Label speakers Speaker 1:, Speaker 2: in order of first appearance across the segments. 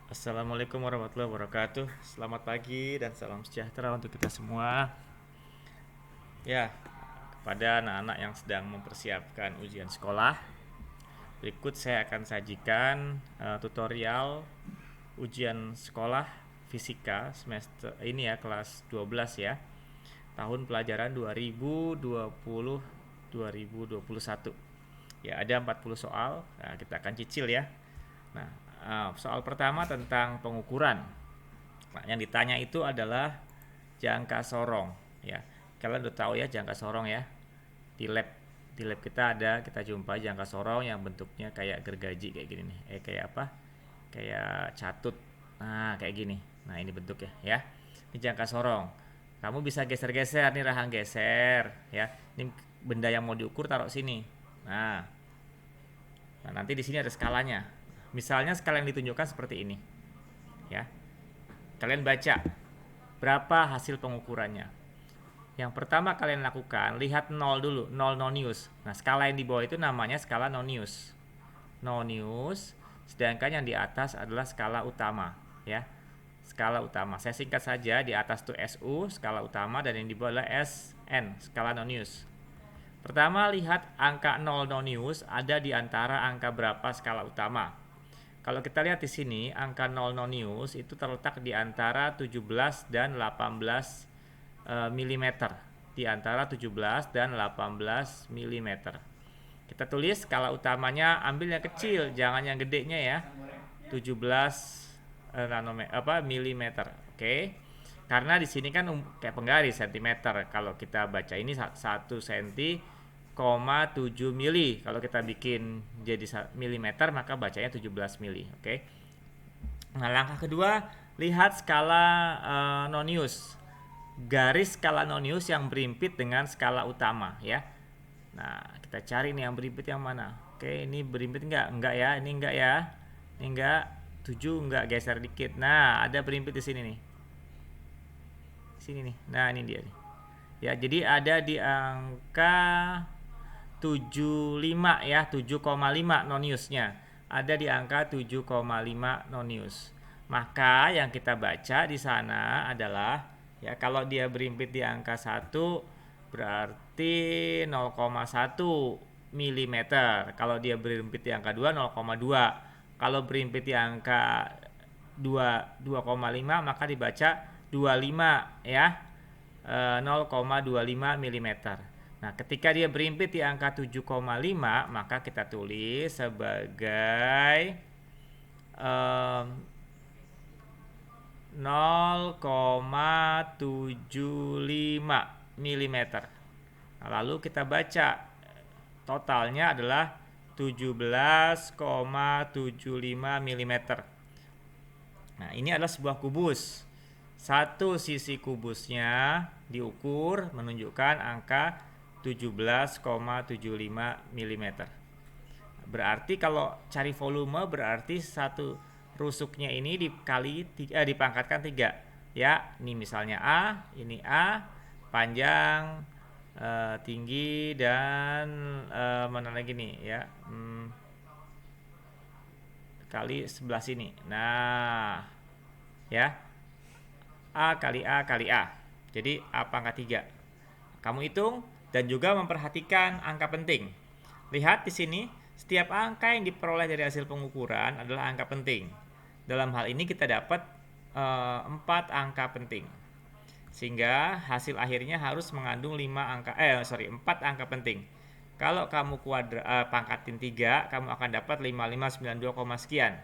Speaker 1: Assalamualaikum warahmatullahi wabarakatuh. Selamat pagi dan salam sejahtera untuk kita semua. Ya, kepada anak-anak yang sedang mempersiapkan ujian sekolah, berikut saya akan sajikan tutorial ujian sekolah fisika semester ini ya, kelas 12 ya. Tahun pelajaran 2020-2021. Ya, ada 40 soal. Nah, kita akan cicil ya. Nah, soal pertama tentang pengukuran. Nah, yang ditanya itu adalah jangka sorong ya. Kalian udah tahu ya jangka sorong ya. Di lab kita ada, kita jumpa jangka sorong yang bentuknya kayak gergaji kayak gini nih. Kayak apa? Kayak catut. Nah, kayak gini. Nah, ini bentuknya ya. Ini jangka sorong. Kamu bisa geser-geser nih, rahang geser ya. Ini benda yang mau diukur taruh sini. Nah, nanti di sini ada skalanya. Misalnya skala yang ditunjukkan seperti ini ya. Kalian baca berapa hasil pengukurannya. Yang pertama kalian lakukan, lihat 0 dulu, 0 nonius. Nah, skala yang di bawah itu namanya skala nonius. Nonius, sedangkan yang di atas adalah skala utama, ya. Skala utama. Saya singkat saja, di atas itu SU, skala utama, dan yang di bawah adalah SN, skala nonius. Pertama, lihat angka 0 nonius ada di antara angka berapa skala utama. Kalau kita lihat di sini, angka 0 nonius itu terletak di antara 17 dan 18 mm. Di antara 17 dan 18 mm. Kita tulis skala utamanya, ambil yang kecil, jangan yang gedenya ya. 17 milimeter. Oke. Karena di sini kan kayak penggaris cm. Kalau kita baca ini 1 cm, 7 mili. Kalau kita bikin jadi milimeter maka bacanya 17 mili. Oke. Nah, langkah kedua, lihat skala nonius. Garis skala nonius yang berimpit dengan skala utama ya. Nah, kita cari nih yang berimpit yang mana. Oke, ini berimpit enggak? Enggak ya, ini enggak ya. Ini enggak. 7 enggak, geser dikit. Nah, ada berimpit di sini nih. Sini nih. Nah, ini dia nih. Ya, jadi ada di angka 75 ya, 7,5 noniusnya. Ada di angka 7,5 nonius. Maka yang kita baca di sana adalah ya, kalau dia berimpit di angka 1 berarti 0,1 mm. Kalau dia berimpit di angka 2, 0,2. Kalau berimpit di angka 2,5 maka dibaca 25 ya. 0,25 mm. Nah, ketika dia berimpit di angka 7,5 maka kita tulis sebagai 0,75 mm. Nah, lalu kita baca totalnya adalah 17,75 mm. Nah, ini adalah sebuah kubus. Satu sisi kubusnya diukur menunjukkan angka 17,75 mm. Berarti kalau cari volume berarti satu rusuknya ini dipangkatkan 3. Ya, ini misalnya A, ini A, panjang, tinggi, dan mana lagi nih ya, kali sebelah sini. Nah, ya, A kali A kali A. Jadi A pangkat 3. Kamu hitung dan juga memperhatikan angka penting. Lihat di sini, setiap angka yang diperoleh dari hasil pengukuran adalah angka penting. Dalam hal ini kita dapat 4 angka penting. Sehingga hasil akhirnya harus mengandung 4 angka penting. Kalau kamu pangkatin 3, kamu akan dapat 5592, sekian.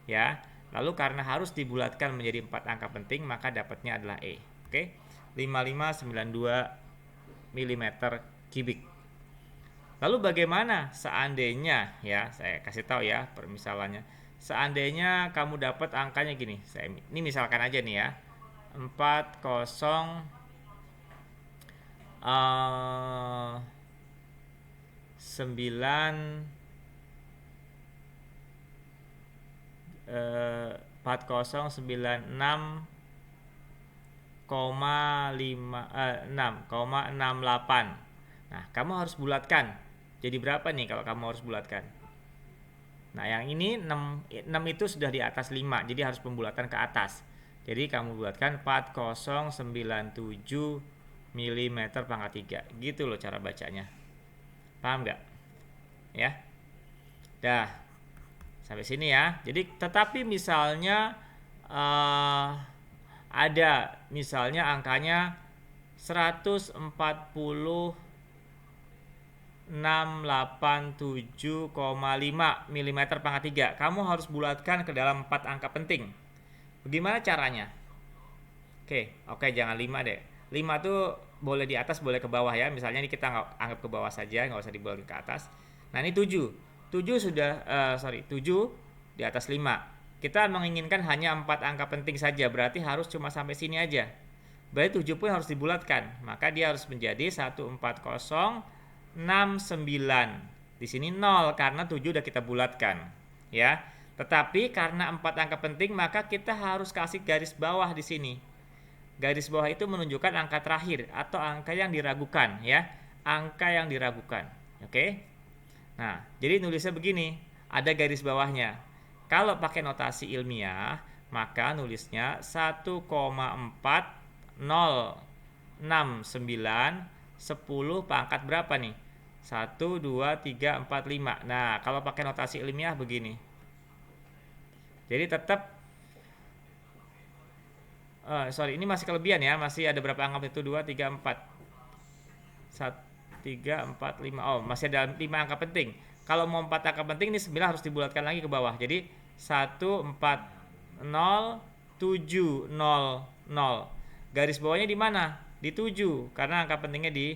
Speaker 1: Ya. Lalu karena harus dibulatkan menjadi 4 angka penting, maka dapatnya adalah E. Oke. 5592 mm kubik. Lalu bagaimana seandainya ya, saya kasih tahu ya permisalannya. Seandainya kamu dapat angkanya gini. Ini misalkan aja nih ya. 40 9 4096,68. Nah, kamu harus bulatkan. Jadi berapa nih kalau kamu harus bulatkan? Nah, yang ini 6 itu sudah di atas 5, jadi harus pembulatan ke atas. Jadi kamu bulatkan 4097 mm pangkat 3. Gitu loh cara bacanya. Paham nggak? Ya. Dah. Sampai sini ya. Jadi tetapi misalnya ada misalnya angkanya 140.687,5 mm pangkat 3. Kamu harus bulatkan ke dalam 4 angka penting. Bagaimana caranya? Oke, jangan 5 deh. 5 tuh boleh di atas, boleh ke bawah ya. Misalnya ini kita anggap ke bawah saja, nggak usah dibulat ke atas. Nah, ini 7. 7 sudah 7 di atas 5. Kita menginginkan hanya 4 angka penting saja, berarti harus cuma sampai sini aja. Berarti 7 pun harus dibulatkan. Maka dia harus menjadi 14069. Di sini 0 karena 7 udah kita bulatkan, ya. Tetapi karena 4 angka penting, maka kita harus kasih garis bawah di sini. Garis bawah itu menunjukkan angka terakhir atau angka yang diragukan, ya. Angka yang diragukan. Oke. Nah, jadi nulisnya begini, ada garis bawahnya. Kalau pakai notasi ilmiah, maka nulisnya 1,4069 10 pangkat berapa nih? 1, 2, 3, 4, 5. Nah, kalau pakai notasi ilmiah begini. Jadi tetap ini masih kelebihan ya, masih ada berapa angka itu? 2, 3, 4. 1, 3, 4, 5. Oh, masih ada 5 angka penting. Kalau mau 4 angka penting ini 9 harus dibulatkan lagi ke bawah. Jadi 140,700. Garis bawahnya di mana? Di 7 karena angka pentingnya di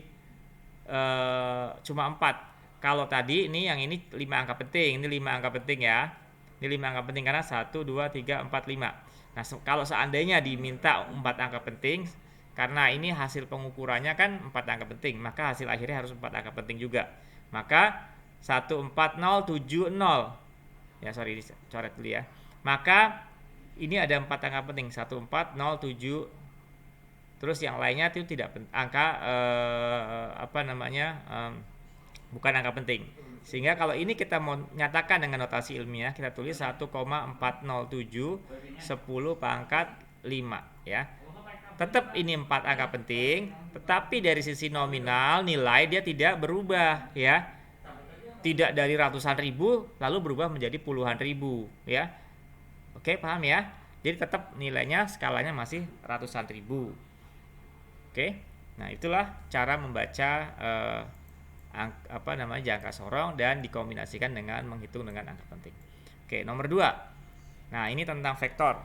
Speaker 1: cuma 4. Kalau tadi ini yang ini 5 angka penting, ini 5 angka penting ya. Ini 5 angka penting karena 1, 2, 3, 4, 5. Nah, kalau seandainya diminta 4 angka penting, karena ini hasil pengukurannya kan 4 angka penting, maka hasil akhirnya harus 4 angka penting juga. Maka 14070. Ya, sorry, coret dulu ya. Maka ini ada 4 angka penting, 1407. Terus yang lainnya itu tidak angka bukan angka penting. Sehingga kalau ini kita mau nyatakan dengan notasi ilmiah, kita tulis 1,407 10 pangkat 5 ya. Tetap ini 4 angka penting, tetapi dari sisi nominal nilai dia tidak berubah ya. Tidak dari ratusan ribu lalu berubah menjadi puluhan ribu ya. Oke, paham ya? Jadi tetap nilainya skalanya masih ratusan ribu. Oke. Nah, itulah cara membaca jangka sorong dan dikombinasikan dengan menghitung dengan angka penting. Oke, nomor 2. Nah, ini tentang vektor.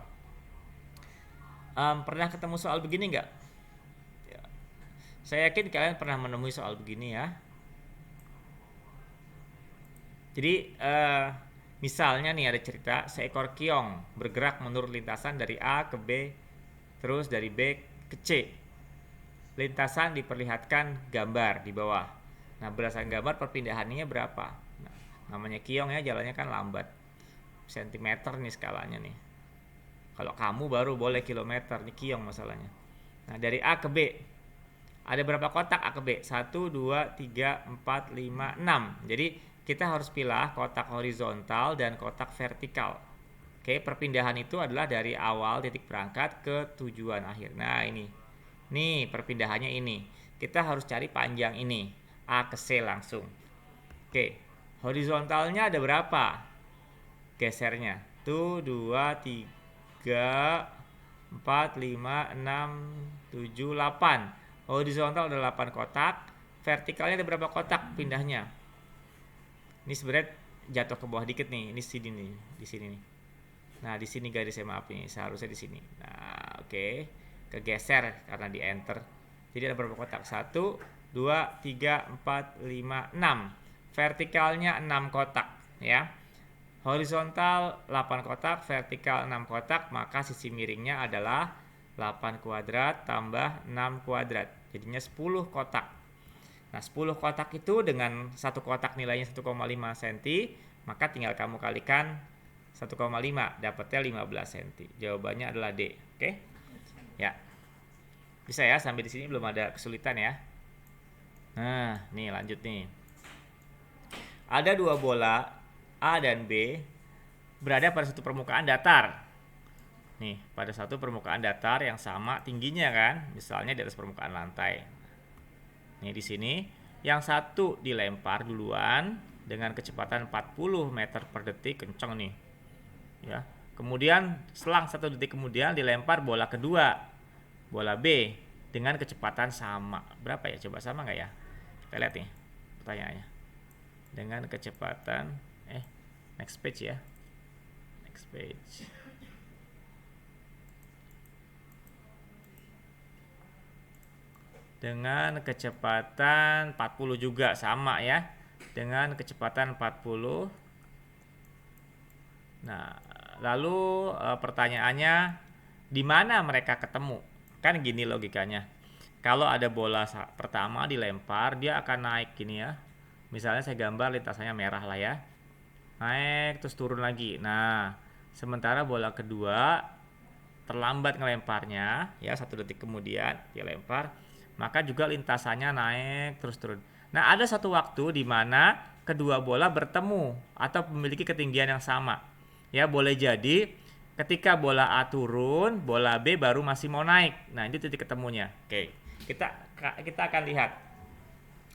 Speaker 1: Pernah ketemu soal begini nggak? Ya. Saya yakin kalian pernah menemui soal begini ya. Jadi misalnya nih ada cerita seekor keong bergerak menurut lintasan dari A ke B, terus dari B ke C. Lintasan diperlihatkan gambar di bawah. Nah, berdasarkan gambar perpindahannya berapa? Nah, namanya keong ya, jalannya kan lambat. Sentimeter nih skalanya nih. Kalau kamu baru boleh kilometer, nih keong masalahnya. Nah, dari A ke B. Ada berapa kotak A ke B? 1, 2, 3, 4, 5, 6. Jadi kita harus pilih kotak horizontal dan kotak vertikal. Oke, perpindahan itu adalah dari awal titik berangkat ke tujuan akhir. Nah, ini. Nih, perpindahannya ini. Kita harus cari panjang ini. A ke C langsung. Oke, horizontalnya ada berapa? Gesernya. Tuh, 2, 3, 4, 5, 6, 7, 8. Horizontal ada 8 kotak. Vertikalnya ada berapa kotak pindahnya? Ini sebenarnya jatuh ke bawah dikit nih. Ini sini nih, di sini nih. Nah, di sini garisnya maaf nih, seharusnya di sini. Nah, oke. Kegeser karena di enter. Jadi ada berapa kotak? 1, 2, 3, 4, 5, 6. Vertikalnya 6 kotak ya. Horizontal 8 kotak, vertikal 6 kotak, maka sisi miringnya adalah 8 kuadrat tambah 6 kuadrat. Jadinya 10 kotak. Nah, 10 kotak itu dengan satu kotak nilainya 1,5 cm, maka tinggal kamu kalikan 1,5, dapatnya 15 cm. Jawabannya adalah D. Oke? Ya. Bisa ya, sampai di sini belum ada kesulitan ya. Nah, nih lanjut nih. Ada 2 bola A dan B berada pada satu permukaan datar. Nih, pada satu permukaan datar yang sama tingginya kan, misalnya di atas permukaan lantai. Nih di sini, yang satu dilempar duluan dengan kecepatan 40 meter per detik, kenceng nih. Ya. Kemudian selang 1 detik kemudian dilempar bola kedua, bola B dengan kecepatan sama. Berapa ya? Coba sama nggak ya? Kita lihat nih pertanyaannya. Dengan kecepatan next page ya. Next page. Dengan kecepatan 40 juga sama ya. Dengan kecepatan 40. Nah, lalu pertanyaannya di mana mereka ketemu? Kan gini logikanya. Kalau ada bola pertama dilempar, dia akan naik gini ya. Misalnya saya gambar lintasannya merah lah ya. Naik terus turun lagi. Nah, sementara bola kedua terlambat ngelemparnya ya, 1 detik kemudian dia lempar, maka juga lintasannya naik terus turun. Nah, ada satu waktu di mana kedua bola bertemu atau memiliki ketinggian yang sama. Ya, boleh jadi ketika bola A turun, bola B baru masih mau naik. Nah, ini titik ketemunya. Oke, kita akan lihat.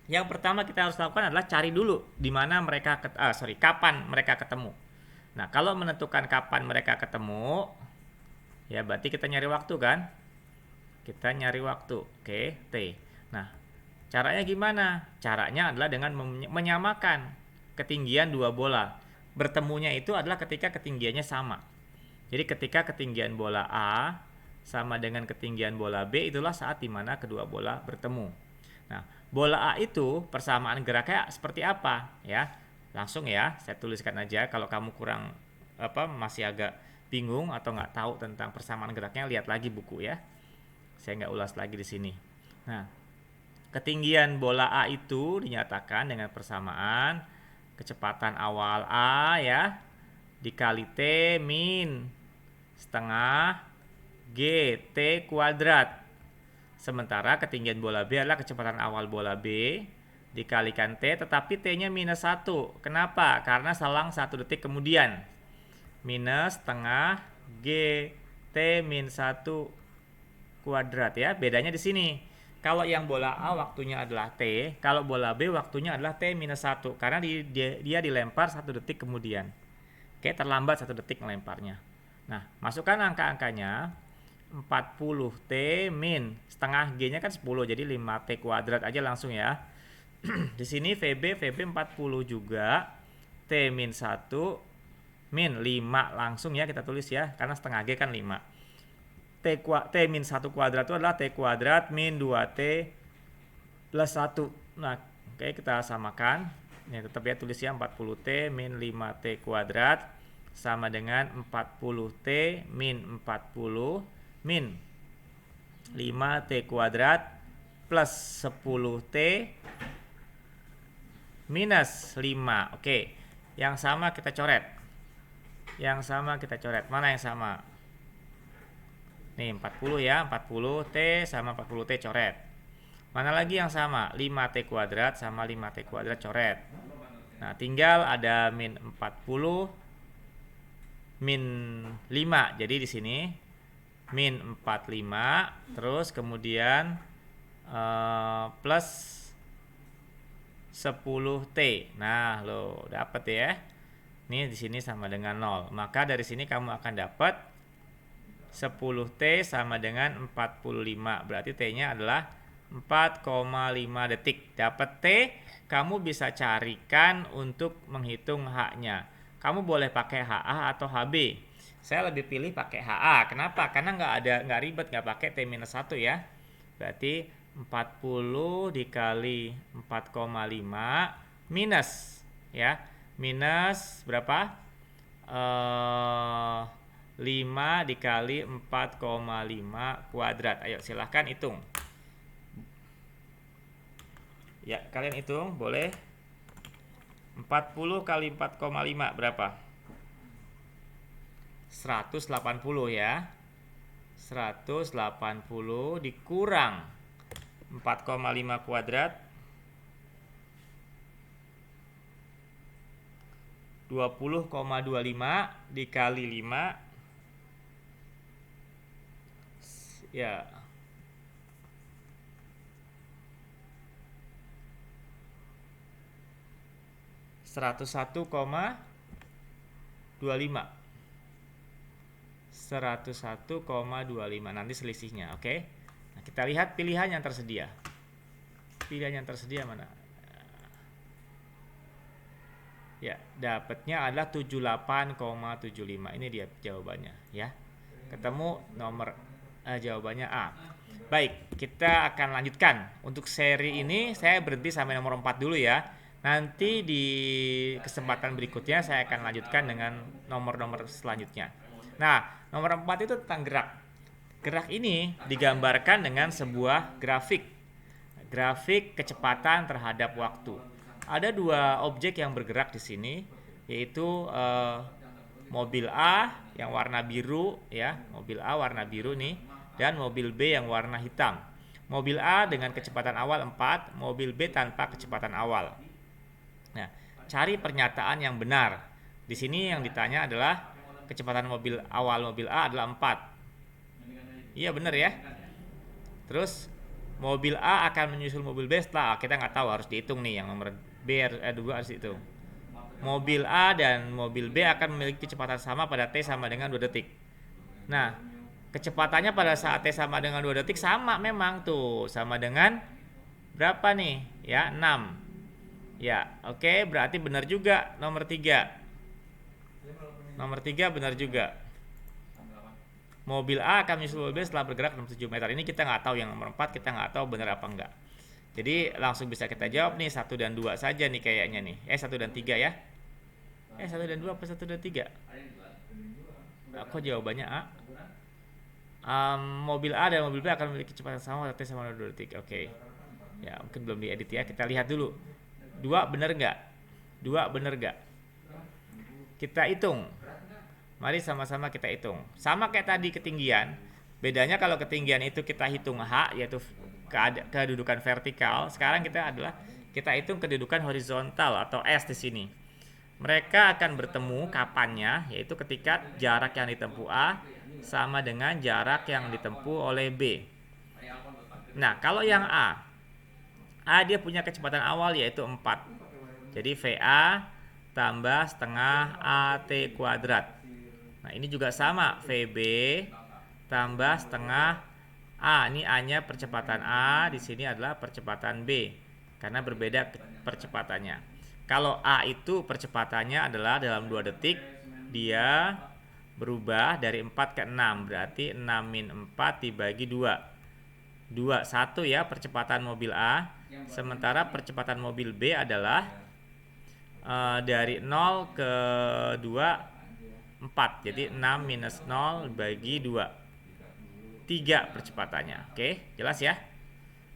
Speaker 1: Yang pertama kita harus lakukan adalah cari dulu di mana mereka kapan mereka ketemu. Nah, kalau menentukan kapan mereka ketemu, ya berarti kita nyari waktu kan? Kita nyari waktu. Oke, T. Nah, caranya gimana? Caranya adalah dengan menyamakan ketinggian dua bola. Bertemunya itu adalah ketika ketinggiannya sama. Jadi ketika ketinggian bola A sama dengan ketinggian bola B, itulah saat dimana kedua bola bertemu. Nah, bola A itu persamaan geraknya seperti apa? Ya, langsung ya, saya tuliskan aja. Kalau kamu kurang masih agak bingung atau nggak tahu tentang persamaan geraknya, lihat lagi buku ya. Saya nggak ulas lagi di sini. Nah, ketinggian bola A itu dinyatakan dengan persamaan kecepatan awal A ya dikali T min setengah G T kuadrat. Sementara ketinggian bola B adalah kecepatan awal bola B dikalikan T, tetapi T-nya minus 1. Kenapa? Karena selang 1 detik kemudian. Minus setengah G T min 1 kuadrat ya. Bedanya di sini. Kalau yang bola A waktunya adalah T, kalau bola B waktunya adalah T minus 1. Karena dia dilempar 1 detik kemudian. Oke, terlambat 1 detik melemparnya. Nah, masukkan angka-angkanya. 40T min setengah G-nya kan 10, jadi 5T kuadrat aja langsung ya. Di sini VB 40 juga. T min 1 min 5 langsung ya kita tulis ya, karena setengah G kan 5. T min 1 kuadrat itu adalah T kuadrat min 2T plus 1. Nah, oke, kita samakan. Ya, tetap ya tulis ya 40T min 5T kuadrat sama dengan 40T min 40 min 5T kuadrat plus 10T minus 5. Oke, yang sama kita coret. Yang sama kita coret. Mana yang sama? Nih 40 ya, 40T sama 40T coret. Mana lagi yang sama? 5T kuadrat sama 5T kuadrat coret. Nah, tinggal ada min 40 min 5. Jadi di sini min 45 terus kemudian plus 10T. Nah, lo dapat ya. Ini di sini sama dengan 0. Maka dari sini kamu akan dapat 10T sama dengan 45. Berarti T-nya adalah 4,5 detik. Dapat T, kamu bisa carikan untuk menghitung H-nya. Kamu boleh pakai HA atau HB. Saya lebih pilih pakai HA. Kenapa? Karena nggak ribet, nggak pakai T-1 ya. Berarti 40 dikali 4,5 minus ya. Minus berapa? 5 dikali 4,5 kuadrat. Ayo silahkan hitung. Ya, kalian hitung boleh. 40 kali 4,5 berapa? 180 ya. 180 dikurang 4,5 kuadrat 20,25 dikali 5 ya 101,25 nanti selisihnya. Oke. Nah, kita lihat pilihan yang tersedia. Pilihan yang tersedia mana? Ya, dapatnya adalah 78,75. Ini dia jawabannya ya. Ketemu nomor jawabannya A. Baik, kita akan lanjutkan. Untuk seri ini saya berhenti sampai nomor 4 dulu ya. Nanti di kesempatan berikutnya saya akan lanjutkan dengan nomor-nomor selanjutnya. Nah, nomor 4 itu tentang gerak. Gerak ini digambarkan dengan sebuah grafik. Grafik kecepatan terhadap waktu. Ada dua objek yang bergerak di sini, yaitu mobil A yang warna biru ya, mobil A warna biru nih, dan mobil B yang warna hitam. Mobil A dengan kecepatan awal 4, mobil B tanpa kecepatan awal. Nah, cari pernyataan yang benar. Di sini yang ditanya adalah kecepatan mobil awal mobil A adalah 4. Iya benar ya. Terus mobil A akan menyusul mobil B setelah kita nggak tahu, harus dihitung nih yang nomor B 2 harus dihitung. Mobil A dan mobil B akan memiliki kecepatan sama pada T sama dengan 2 detik. Nah, kecepatannya pada saat T sama dengan 2 detik sama memang tuh, sama dengan berapa nih? Ya, 6. Ya, oke, berarti benar juga nomor 3. Nomor 3 benar juga. Mobil A akan menyusul mobil B setelah bergerak 67 meter. Ini kita nggak tahu, yang nomor 4 kita nggak tahu benar apa enggak. Jadi langsung bisa kita jawab nih 1 dan 2 saja nih kayaknya nih. 1 dan 3 ya. 1 dan 2 apa 1 dan 3? Kok jawabannya A? Mobil A dan mobil B akan memiliki kecepatan sama pada T sama 2 detik. Oke. Ya, mungkin belum diedit ya. Kita lihat dulu. 2 benar nggak? 2 benar nggak? Kita hitung. Mari sama-sama kita hitung. Sama kayak tadi ketinggian. Bedanya kalau ketinggian itu kita hitung H, yaitu kedudukan vertikal. Sekarang kita hitung kedudukan horizontal atau S di sini. Mereka akan bertemu kapannya, yaitu ketika jarak yang ditempuh A sama dengan jarak yang ditempuh oleh B. Nah, kalau yang A dia punya kecepatan awal yaitu 4. Jadi VA tambah setengah AT kuadrat. Nah, ini juga sama, VB tambah setengah A. Ini A-nya percepatan A, di sini adalah percepatan B karena berbeda percepatannya. Kalau A itu percepatannya adalah dalam 2 detik, dia berubah dari 4 ke 6, berarti 6 min 4 dibagi 2. 1 ya percepatan mobil A, sementara percepatan mobil B adalah dari 0 ke 2 4. Jadi 6 minus 0 bagi 2. 3 percepatannya. Oke, jelas ya?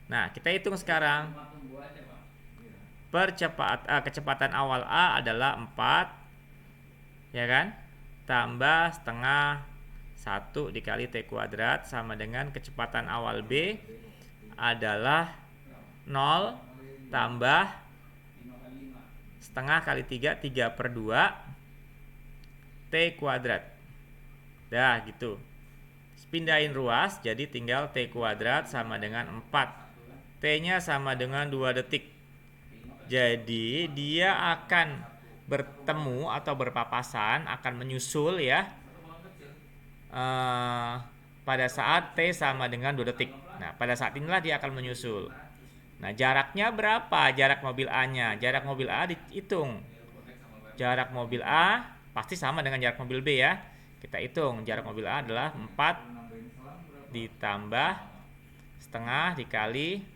Speaker 1: Nah, kita hitung sekarang. Kecepatan awal A adalah 4. Ya kan? Tambah setengah 1 dikali T kuadrat sama dengan kecepatan awal B adalah 0 tambah setengah kali 3, 3/2 T kuadrat. Dah gitu. Pindahin ruas, jadi tinggal T kuadrat sama dengan 4. T-nya sama dengan 2 detik. Jadi dia akan bertemu atau berpapasan, akan menyusul ya pada saat T sama dengan 2 detik. Nah, pada saat inilah dia akan menyusul. Nah, jaraknya berapa? Jarak mobil A-nya. Jarak mobil A dihitung. Jarak mobil A pasti sama dengan jarak mobil B ya. Kita hitung jarak mobil A adalah 4 ditambah setengah dikali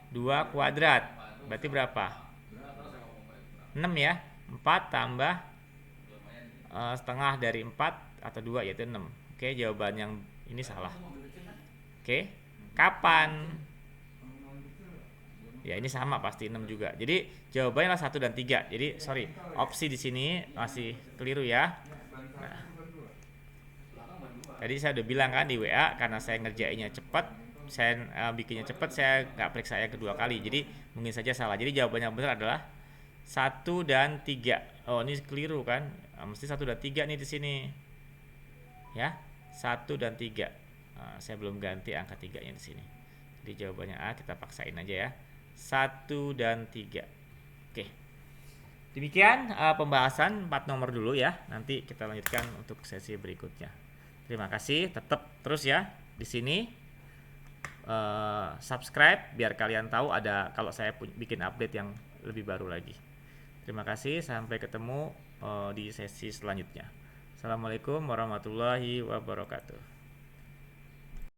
Speaker 1: 2 kuadrat. Berarti berapa? 6 ya. 4 tambah setengah dari 4 atau 2 yaitu 6. Oke, jawaban yang ini salah. Oke. Kapan? Ya, ini sama pasti 6 juga. Jadi jawabannya 1 dan 3. Jadi sorry, opsi di sini masih keliru ya. Nah, tadi saya udah bilang kan di WA, karena saya ngerjainnya cepat, saya bikinnya cepat, saya nggak periksa yang kedua kali. Jadi mungkin saja salah. Jadi jawabannya benar adalah 1 dan 3. Oh, ini keliru kan? Mesti 1 dan 3 nih di sini. Ya. 1 dan 3. Saya belum ganti angka 3-nya di sini. Jadi jawabannya A, kita paksain aja ya. 1 dan 3. Oke. Demikian pembahasan 4 nomor dulu ya. Nanti kita lanjutkan untuk sesi berikutnya. Terima kasih. Tetap terus ya di sini. Subscribe biar kalian tahu ada kalau saya bikin update yang lebih baru lagi. Terima kasih, sampai ketemu di sesi selanjutnya. Assalamualaikum warahmatullahi wabarakatuh.